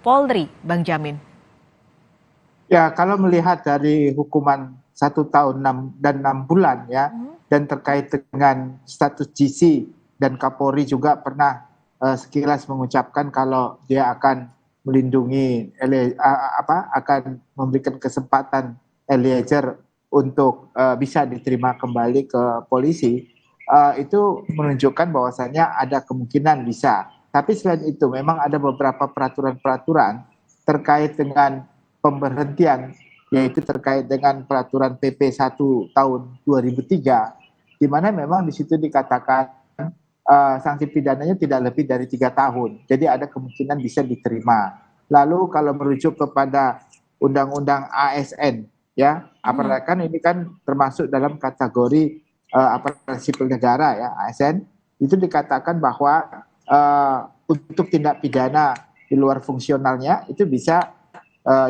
Polri, Bang Jamin? Ya, kalau melihat dari hukuman 1 tahun 6 dan 6 bulan ya, dan terkait dengan status GC dan Kapolri juga pernah sekilas mengucapkan kalau dia akan melindungi akan memberikan kesempatan Eliezer untuk bisa diterima kembali ke polisi, itu menunjukkan bahwasannya ada kemungkinan bisa. Tapi selain itu memang ada beberapa peraturan-peraturan terkait dengan pemberhentian, yaitu terkait dengan peraturan PP 1 tahun 2003, di mana memang di situ dikatakan sanksi pidananya tidak lebih dari 3 tahun. Jadi ada kemungkinan bisa diterima. Lalu kalau merujuk kepada Undang-Undang ASN, ya, apalagi kan ini kan termasuk dalam kategori aparatur sipil negara ya, ASN, itu dikatakan bahwa untuk tindak pidana di luar fungsionalnya itu bisa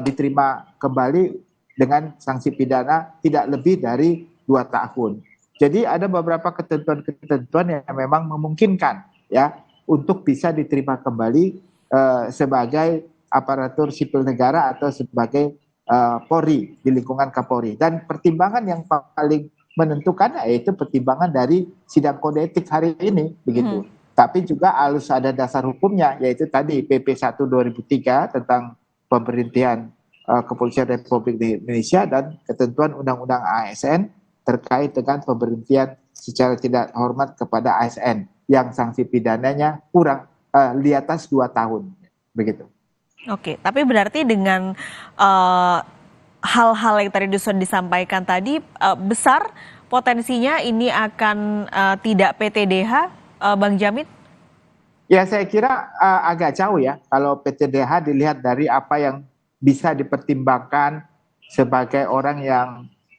diterima kembali dengan sanksi pidana tidak lebih dari 2 tahun. Jadi ada beberapa ketentuan-ketentuan yang memang memungkinkan ya untuk bisa diterima kembali sebagai aparatur sipil negara atau sebagai Polri di lingkungan Kapolri. Dan pertimbangan yang paling menentukan yaitu pertimbangan dari sidang kode etik hari ini begitu. Tapi juga harus ada dasar hukumnya, yaitu tadi PP 1 2003 tentang pemberhentian Kepolisian Republik Indonesia dan ketentuan Undang-Undang ASN terkait dengan pemberhentian secara tidak hormat kepada ASN yang sanksi pidananya kurang di atas 2 tahun begitu. Oke, tapi berarti dengan hal-hal yang tadi sudah disampaikan tadi, besar potensinya ini akan tidak PTDH, Bang Jamin? Ya, saya kira agak jauh ya kalau PTDH dilihat dari apa yang bisa dipertimbangkan sebagai orang yang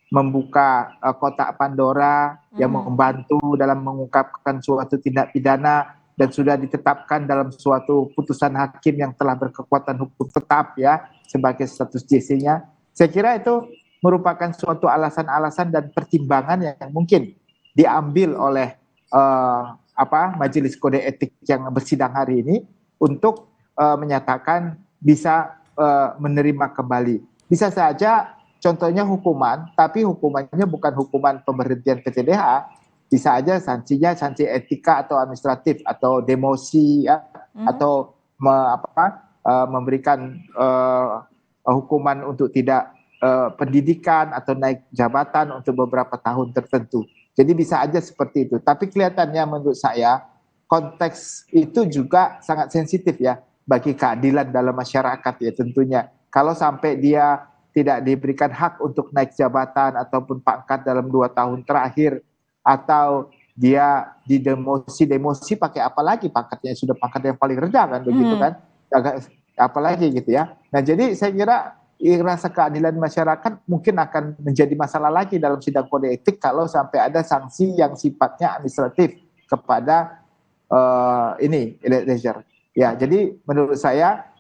membuka kotak Pandora, yang membantu dalam mengungkapkan suatu tindak pidana dan sudah ditetapkan dalam suatu putusan hakim yang telah berkekuatan hukum tetap ya sebagai status JC-nya. Saya kira itu merupakan suatu alasan-alasan dan pertimbangan yang mungkin diambil oleh Majelis Kode Etik yang bersidang hari ini untuk menyatakan bisa menerima kembali. Bisa saja contohnya hukuman, tapi hukumannya bukan hukuman pemberhentian PTDH, bisa aja sanksinya sanksi etika atau administratif atau demosi ya, atau memberikan hukuman untuk tidak pendidikan atau naik jabatan untuk beberapa tahun tertentu. Jadi bisa aja seperti itu. Tapi kelihatannya menurut saya konteks itu juga sangat sensitif ya bagi keadilan dalam masyarakat ya tentunya. Kalau sampai dia tidak diberikan hak untuk naik jabatan ataupun pangkat dalam 2 tahun terakhir, atau dia demosi pakai apa lagi, pangkatnya sudah pangkat yang paling rendah kan begitu kan, apalagi gitu ya. Nah jadi saya kira rasa keadilan masyarakat mungkin akan menjadi masalah lagi dalam sidang kode etik kalau sampai ada sanksi yang sifatnya administratif kepada Eliezer. Ya, jadi menurut saya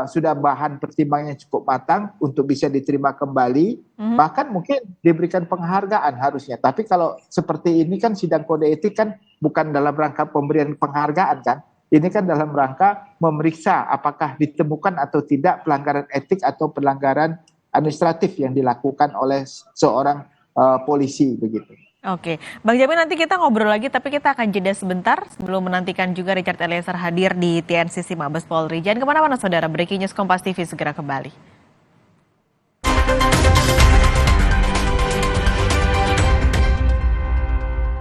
sudah bahan pertimbangannya cukup matang untuk bisa diterima kembali, bahkan mungkin diberikan penghargaan harusnya. Tapi kalau seperti ini kan sidang kode etik kan bukan dalam rangka pemberian penghargaan kan, ini kan dalam rangka memeriksa apakah ditemukan atau tidak pelanggaran etik atau pelanggaran administratif yang dilakukan oleh seorang polisi begitu. Oke, Bang Jamin, nanti kita ngobrol lagi, tapi kita akan jeda sebentar sebelum menantikan juga Richard Eliezer hadir di TNCC Mabes Polri. Jangan kemana-mana saudara, Breaking News Kompas TV segera kembali.